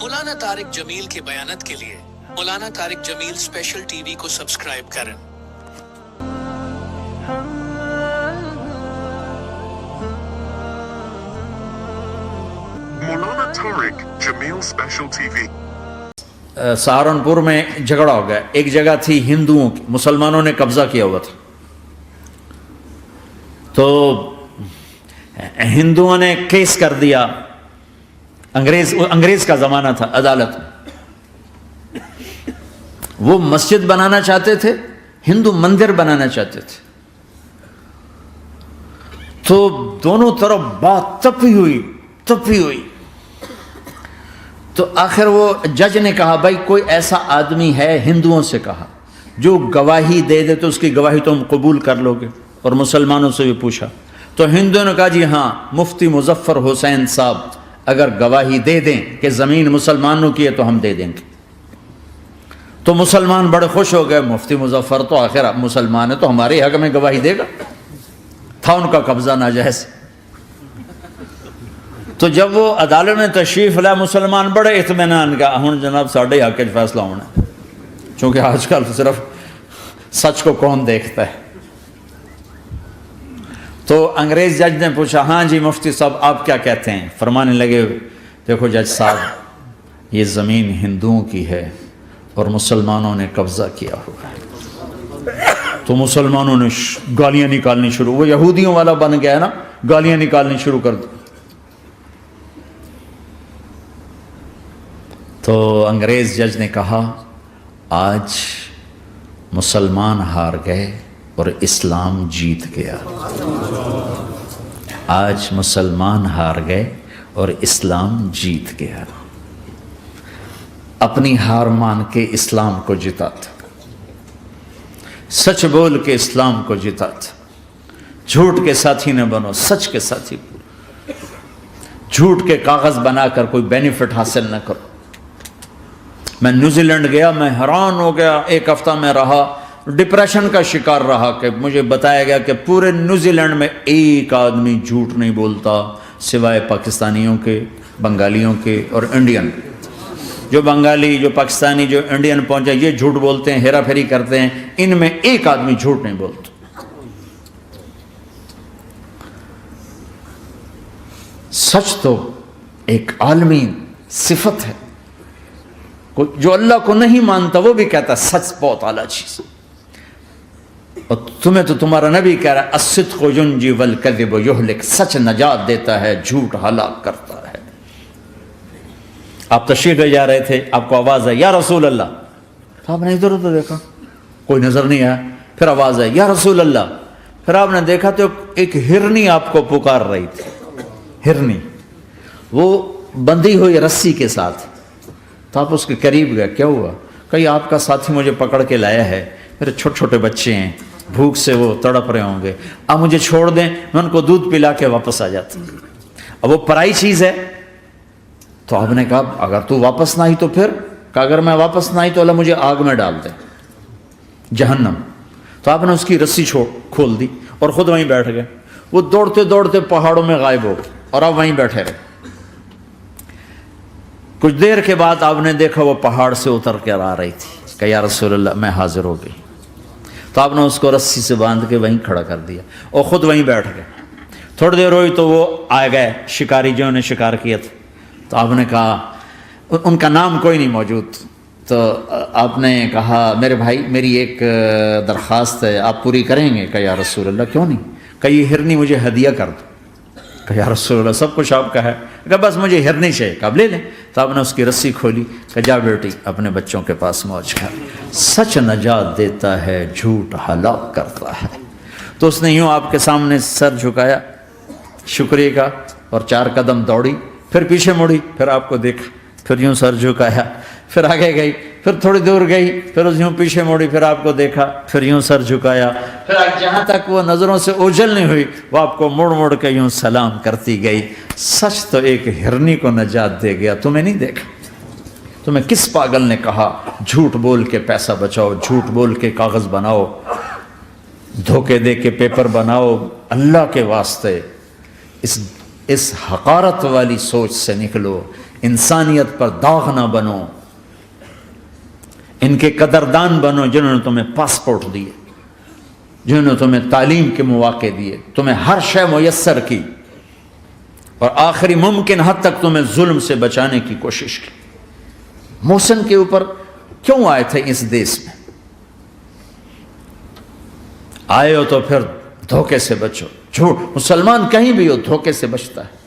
مولانا طارق جمیل کے بیانات کے لیے مولانا طارق جمیل اسپیشل ٹی وی کو سبسکرائب کریں۔ مولانا طارق جمیل اسپیشل ٹی وی۔ سہارنپور میں جھگڑا ہو گیا، ایک جگہ تھی ہندوؤں کی، مسلمانوں نے قبضہ کیا ہوا تھا، تو ہندوؤں نے کیس کر دیا، انگریز کا زمانہ تھا، عدالت، وہ مسجد بنانا چاہتے تھے، ہندو مندر بنانا چاہتے تھے، تو دونوں طرف بات تپی ہوئی تو آخر وہ جج نے کہا بھائی کوئی ایسا آدمی ہے، ہندوؤں سے کہا، جو گواہی دے دے تو اس کی گواہی تم قبول کر لو گے، اور مسلمانوں سے بھی پوچھا تو ہندوؤں نے کہا جی ہاں، مفتی مظفر حسین صاحب اگر گواہی دے دیں کہ زمین مسلمانوں کی ہے تو ہم دے دیں گے۔ تو مسلمان بڑے خوش ہو گئے، مفتی مظفر تو آخر مسلمان ہے تو ہمارے حق میں گواہی دے گا، تھا ان کا قبضہ ناجائز۔ تو جب وہ عدالت میں تشریف لائے، مسلمان بڑے اطمینان کا، ہن جناب ساڈے حق وچ فیصلہ ہونا ہے، چونکہ آج کل صرف سچ کو کون دیکھتا ہے۔ تو انگریز جج نے پوچھا ہاں جی مفتی صاحب آپ کیا کہتے ہیں؟ فرمانے لگے دیکھو جج صاحب، یہ زمین ہندوؤں کی ہے اور مسلمانوں نے قبضہ کیا ہوا ہے۔ تو مسلمانوں نے گالیاں نکالنی شروع، وہ یہودیوں والا بن گیا ہے نا، گالیاں نکالنی شروع کر دی۔ تو انگریز جج نے کہا آج مسلمان ہار گئے اور اسلام جیت گیا، آج مسلمان ہار گئے اور اسلام جیت گیا۔ اپنی ہار مان کے اسلام کو جیتا تھا، سچ بول کے اسلام کو جیتا تھا۔ جھوٹ کے ساتھی نہ بنو، سچ کے ساتھی بنو۔ جھوٹ کے کاغذ بنا کر کوئی بینیفٹ حاصل نہ کرو۔ میں نیوزی لینڈ گیا، میں حیران ہو گیا، ایک ہفتہ میں رہا، ڈپریشن کا شکار رہا کہ مجھے بتایا گیا کہ پورے نیوزی لینڈ میں ایک آدمی جھوٹ نہیں بولتا سوائے پاکستانیوں کے، بنگالیوں کے اور انڈین۔ جو بنگالی، جو پاکستانی، جو انڈین پہنچے یہ جھوٹ بولتے ہیں، ہیرا پھیری کرتے ہیں، ان میں ایک آدمی جھوٹ نہیں بولتا۔ سچ تو ایک عالمی صفت ہے، جو اللہ کو نہیں مانتا وہ بھی کہتا ہے سچ بہت اعلیٰ چیز، اور تمہیں تو تمہارا نبی کہہ رہا ہے الصدق ینجی والکذب یہلک، سچ نجات دیتا ہے، جھوٹ ہلاک کرتا ہے۔ آپ تشریف لے جا رہے تھے، آپ کو آواز آئی یا رسول اللہ، تو آپ نے ادھر ادھر دیکھا، کوئی نظر نہیں آیا، پھر آواز آئی یا رسول اللہ، پھر آپ نے دیکھا تو ایک ہرنی آپ کو پکار رہی تھی، ہرنی، وہ بندھی ہوئی رسی کے ساتھ۔ تو آپ اس کے قریب گئے، کیا ہوا؟ کہیں آپ کا ساتھی مجھے پکڑ کے لایا ہے، میرے چھوٹے چھوٹے بچے ہیں، بھوک سے وہ تڑپ رہے ہوں گے، آپ مجھے چھوڑ دیں، میں ان کو دودھ پلا کے واپس آ جاتا ہوں۔ اب وہ پرائی چیز ہے، تو آپ نے کہا اگر تو واپس نہ آئی تو پھر، کہ اگر میں واپس نہ آئی تو اللہ مجھے آگ میں ڈال دے، جہنم۔ تو آپ نے اس کی رسی کھول دی اور خود وہیں بیٹھ گئے۔ وہ دوڑتے دوڑتے پہاڑوں میں غائب ہو گئے اور آپ وہیں بیٹھے رہے۔ کچھ دیر کے بعد آپ نے دیکھا وہ پہاڑ سے اتر کر آ رہی تھی، کہ یا رسول اللہ میں حاضر ہو گئی۔ تو آپ نے اس کو رسی سے باندھ کے وہیں کھڑا کر دیا اور خود وہیں بیٹھ گئے۔ تھوڑی دیر ہوئی تو وہ آ گئے شکاری جو نے شکار کیا تھا، تو آپ نے کہا، ان کا نام کوئی نہیں موجود، تو آپ نے کہا میرے بھائی میری ایک درخواست ہے، آپ پوری کریں گے؟ کہ یا رسول اللہ کیوں نہیں، کہ یہ ہرنی مجھے ہدیہ کر دو۔ کہ یا رسول اللہ سب کچھ آپ کا ہے، کہ بس مجھے ہرنی چاہیے، کہ آپ لے لیں۔ تو آپ نے اس کی رسی کھولی، کہ جا بیٹی اپنے بچوں کے پاس موج کر، سچ نجات دیتا ہے، جھوٹ ہلاک کرتا ہے۔ تو اس نے یوں آپ کے سامنے سر جھکایا شکریہ کا اور 4 قدم دوڑی، پھر پیچھے مڑی، پھر آپ کو دیکھا، پھر یوں سر جھکایا، پھر آگے گئی، پھر تھوڑی دور گئی، پھر یوں پیچھے مڑی، پھر آپ کو دیکھا، پھر یوں سر جھکایا، پھر جہاں تک وہ نظروں سے اوجھل نہیں ہوئی وہ آپ کو مڑ مڑ کے یوں سلام کرتی گئی۔ سچ تو ایک ہرنی کو نجات دے گیا، تمہیں نہیں دیکھا۔ تمہیں کس پاگل نے کہا جھوٹ بول کے پیسہ بچاؤ، جھوٹ بول کے کاغذ بناؤ، دھوکے دے کے پیپر بناؤ؟ اللہ کے واسطے اس حقارت والی سوچ سے نکلو، انسانیت پر داغ نہ بنو، ان کے قدردان بنو جنہوں نے تمہیں پاسپورٹ دیے، جنہوں نے تمہیں تعلیم کے مواقع دیے، تمہیں ہر شے میسر کی، اور آخری ممکن حد تک تمہیں ظلم سے بچانے کی کوشش کی۔ محسن کے اوپر کیوں آئے تھے اس دیس میں؟ آئے ہو تو پھر دھوکے سے بچو۔ جھوٹ، مسلمان کہیں بھی ہو دھوکے سے بچتا ہے۔